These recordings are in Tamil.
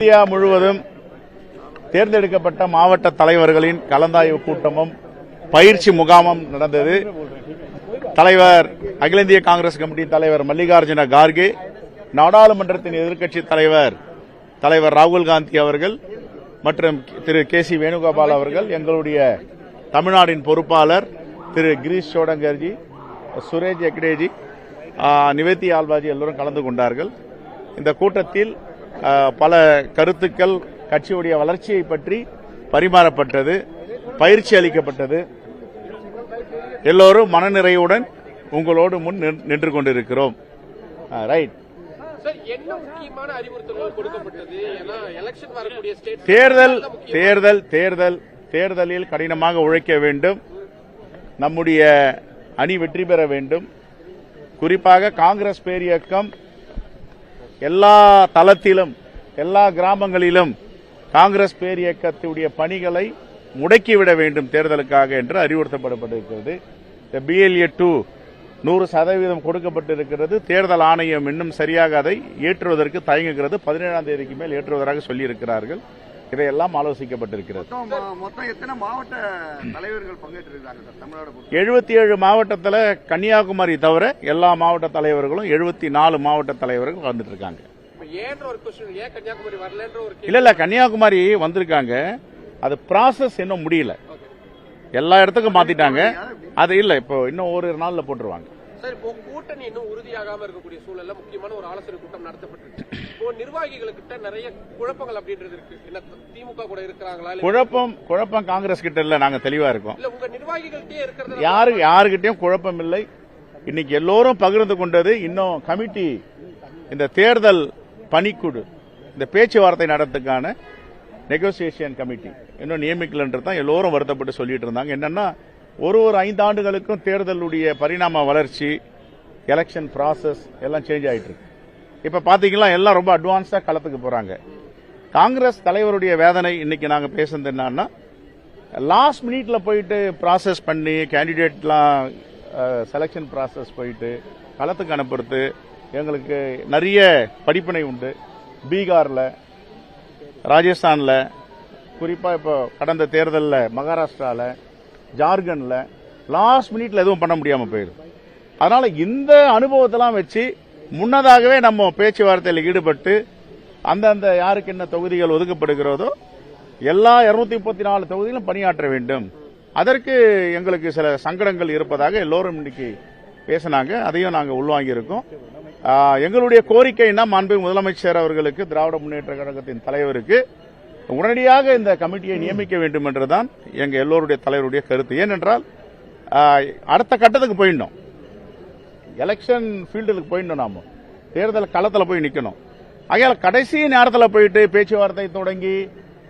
இந்தியா முழுவதும் தேர்ந்தெடுக்கப்பட்ட மாவட்ட தலைவர்களின் கலந்தாய்வு கூட்டமும் பயிற்சி முகாமும் நடந்தது. தலைவர் அகில இந்திய காங்கிரஸ் கமிட்டி தலைவர் மல்லிகார்ஜுன கார்கே, நாடாளுமன்றத்தின் எதிர்க்கட்சி தலைவர் ராகுல் காந்தி அவர்கள் மற்றும் திரு கே.சி. வேணுகோபால் அவர்கள், எங்களுடைய தமிழ்நாட்டின் பொறுப்பாளர் திரு கிரீஷ் சோடங்கர்ஜி, சுரேஷ் எக்டேஜி, நிவேதி ஆல்வாஜி எல்லோரும் கலந்து கொண்டார்கள். இந்த கூட்டத்தில் பல கருத்துக்கள் கட்சியுடைய வளர்ச்சியை பற்றி பரிமாறப்பட்டது, பயிற்சி அளிக்கப்பட்டது. எல்லோரும் மனநிறைவுடன் உங்களோடு முன் நின்று கொண்டிருக்கிறோம். ரைட். தேர்தலில் கடினமாக உழைக்க வேண்டும். நம்முடைய அணி வெற்றி பெற வேண்டும். குறிப்பாக காங்கிரஸ் பேரியக்கம் எல்லா தளத்திலும், எல்லா கிராமங்களிலும் காங்கிரஸ் பேரியக்கத்துடைய பணிகளை முடக்கிவிட வேண்டும் தேர்தலுக்காக என்று அறிவுறுத்தப்பட்டிருக்கிறது. BLA 2 100% கொடுக்கப்பட்டிருக்கிறது. தேர்தல் ஆணையம் இன்னும் சரியாக அதை ஏற்றுவதற்கு தயங்குகிறது. 17ஆம் தேதிக்கு மேல் ஏற்றுவதாக சொல்லியிருக்கிறார்கள். இதையெல்லாம் ஆலோசிக்கப்பட்டிருக்கிறது. மொத்தம் எத்தனை மாவட்ட தலைவர்கள் பங்கேற்றிருக்கிறார்கள்? தமிழ்நாடு 77 மாவட்டத்தில் கன்னியாகுமரி தவிர எல்லா மாவட்ட தலைவர்களும் 74 மாவட்ட தலைவர்கள் வந்துட்டு இருக்காங்க. இல்ல கன்னியாகுமரி வந்திருக்காங்க. அது ப்ராசஸ் இன்னும் முடியல. எல்லா இடத்துக்கும் மாத்திட்டாங்க. அது இல்ல, இப்போ இன்னும் ஒரு நாள்ல போட்டுருவாங்க. சார், இப்போ கூட்டணி இன்னும் உறுதியாகாம இருக்கக்கூடிய சூழல்ல முக்கியமான ஒரு ஆலோசனை கூட்டம் நடத்தப்பட்டிருக்கு. இப்போ நிர்வாகிகளுக்கிட்ட நிறைய குழப்பங்கள் அப்படின்றது இருக்கு. என்ன திமுக கூட இருக்கிறாங்களா? குழப்பம் காங்கிரஸ் கிட்ட இல்ல, நாங்க தெளிவா இருக்கோம். இல்ல, உங்க நிர்வாகிகள்கிட்டயே இருக்கிறது யாருகிட்டயும் குழப்பம் இல்லை. இன்னைக்கு எல்லோரும் பகிர்ந்து கொண்டது, இன்னும் கமிட்டி, இந்த தேர்தல் பணிக்குழு, இந்த பேச்சுவார்த்தை நடத்துக்கான நெகோசியேஷன் கமிட்டி இன்னும் நியமிக்கலன்றது தான் எல்லோரும் வருத்தப்பட்டு சொல்லிட்டு இருந்தாங்க. என்னன்னா, ஒரு 5 ஆண்டுகளுக்கும் தேர்தலுடைய பரிணாம வளர்ச்சி, எலெக்ஷன் ப்ராசஸ் எல்லாம் சேஞ்ச் ஆயிட்டு இருக்கு. இப்ப பாத்தீங்கன்னா எல்லாம் ரொம்ப அட்வான்ஸா களத்துக்கு போறாங்க. காங்கிரஸ் தலைவருடைய வேதனை இன்னைக்கு நாங்க பேசுறது என்னன்னா, லாஸ்ட் மினிட்ல போயிட்டு ப்ராசஸ் பண்ணி கேண்டிடேட்லாம் செலக்ஷன் ப்ராசஸ் போயிட்டு களத்துக்கு அனுப்புறது எங்களுக்கு நிறைய படிப்பினை உண்டு. பீகார்ல, ராஜஸ்தான்ல, குறிப்பா இப்போ கடந்த தேர்தலில் மகாராஷ்டிரால, ஜார்க்கண்ட்ல லாஸ்ட் மினிட்ல எதுவும் பண்ண முடியாம போயிடுது. அதனால இந்த அனுபவத்தெல்லாம் வச்சு முன்னதாகவே நம்ம பேச்சுவார்த்தையில் ஈடுபட்டு அந்தந்த யாருக்கு என்ன தொகுதிகள் ஒதுக்கப்படுகிறதோ எல்லா 234 தொகுதியிலும் பணியாற்ற வேண்டும். அதற்கு எங்களுக்கு சில சங்கடங்கள் இருப்பதாக எல்லோரும் இன்னைக்கு பேசினாங்க. அதையும் நாங்கள் உள்வாங்கி இருக்கோம். எங்களுடைய கோரிக்கைன்னா, மாண்புமிகு முதலமைச்சர் அவர்களுக்கு, திராவிட முன்னேற்ற கழகத்தின் தலைவருக்கு உடனடியாக இந்த கமிட்டியை நியமிக்க வேண்டும் என்றுதான் எங்க எல்லோருடைய தலைவருடைய கருத்து. ஏனென்றால் அடுத்த கட்டத்துக்கு போயிடணும், எலெக்ஷன் ஃபீல்டுக்கு போயிடணும், நாம தேர்தல் களத்தில் போய் நிக்கணும். ஆகையால கடைசி நேரத்தில் போயிட்டு பேச்சுவார்த்தை தொடங்கி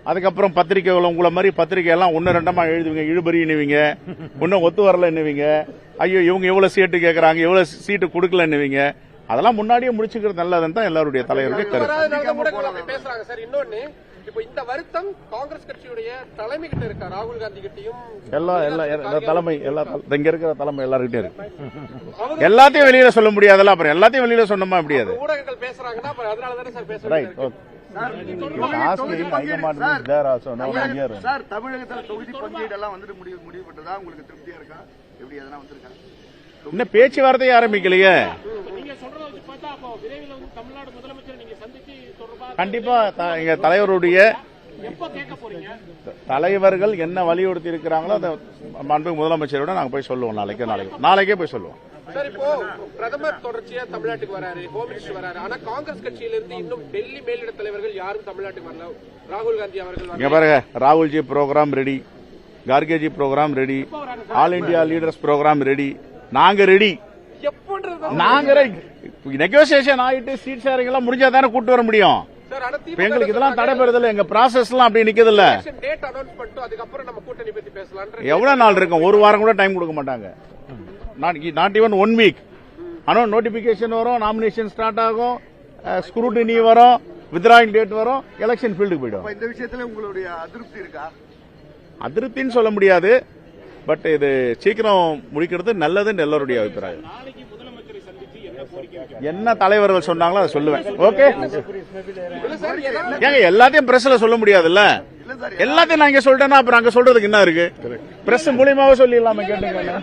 அதுக்கப்புறம் பத்திரிகைகளும் உங்களை மாதிரி பத்திரிகை எல்லாம் 1-2 எழுதுவீங்க, இழுபறின்னுவீங்க, இன்னும் ஒத்து வரலன்னுவீங்க, ஐயோ இவங்க எவ்வளவு சீட்டு கேட்கறாங்க, எவ்வளவு சீட்டு கொடுக்கலன்னுவீங்க. அதெல்லாம் முன்னாடியே முடிச்சுக்கிறது நல்லதுன்னு தான் எல்லாருடைய தலைவருக்கு கருத்து. பேசுறாங்க சார். இன்னொன்னு, இப்போ இந்த வருத்தம் காங்கிரஸ் கட்சியுடைய தலைமை கிட்ட இருக்கா? ராகுல் காந்தி கிட்டையும் தலைமை இங்க இருக்கிற தலைமை எல்லாருக்கிட்டே இருக்கு. எல்லாத்தையும் வெளியில சொல்ல முடியாதுல்ல. அப்புறம் எல்லாத்தையும் வெளியில சொன்னோமா முடியாது. ஊடகங்கள் பேசுறாங்கன்னா அதனால தானே சார் பேசுறாங்க. Right, okay. தமிழகத்தில் தொகுதி பங்கீடு எல்லாம் வந்துட்டு முடிவு பண்ணதா உங்களுக்கு திருப்தியா இருக்கா? எப்படி அதெல்லாம் வந்திருக்கா? இன்னும் பேச்சுவார்த்தையை ஆரம்பிக்கலையே. கண்டிப்பா எங்க தலைவருடைய தலைவர்கள் என்ன வலியுறுத்தி இருக்கிறாங்களோ அதை மாண்புமிகு முதலமைச்சரோட நாங்க போய் சொல்லுவோம். நாளைக்கே போய் சொல்லுவோம். சார், இப்போ பிரதமர் தொடர்ச்சியா தமிழ்நாட்டுக்கு வராரு, ஹோம் மினிஸ்டர் வராரு. ஆனா காங்கிரஸ் கட்சியிலிருந்து இன்னும் டெல்லி மேலிட தலைவர்கள் யாரும் தமிழ்நாட்டுக்கு வரல. ராகுல் காந்தி அவர்கள் பாருங்க, Rahulji program ready, Khargeji program ready, all India leaders program ready, நாங்க ரெடி. நாங்க நெகோசியேஷன் ஆயிட்டு சீட் ஷேரிங் எல்லாம் முடிஞ்சா தானே கூட்டு வர முடியும். எங்களுக்கு இதெல்லாம் தடைபெறுதல், எங்க ப்ராசஸ் எல்லாம் அப்படி நிக்குது இல்ல. எவ்வளவு நாள் இருக்கும்? ஒரு வாரம் கூட டைம் கொடுக்க மாட்டாங்க. Not even 1 week. ஆனா நோட்டிபிகேஷன் வரும், நாமினேஷன் ஸ்டார்ட் ஆகும், ஸ்க்ரூட்டினி வரும், வித்ராயிங் டேட் வரும், எலெக்ஷன் ஃபீல்டுக்கு போயிடும். இந்த விஷயத்துல உங்களுடைய அதிருப்தி இருக்கா? அதிருப்தின்னு சொல்ல முடியாது. பட் இது சீக்கிரம் முடிக்கிறது நல்லதுன்னு எல்லாருடைய அபிப்பிராயம். என்ன தலைவர்கள் சொன்னாங்களோ அதை சொல்லுவேன். ஓகே, இல்ல சார், ஏதாவது ஏங்க எல்லாத்தையும் பிரஸ்ல சொல்ல முடியாதுல்ல. இல்ல சார் எல்லாத்தையும் நான் இங்க சொல்லிட்டேன்னா அப்புறம் அங்க சொல்றதுக்கு என்ன இருக்கு? பிரஸ் மூலியமாவே சொல்லிடலாமே, கேட்டுங்க.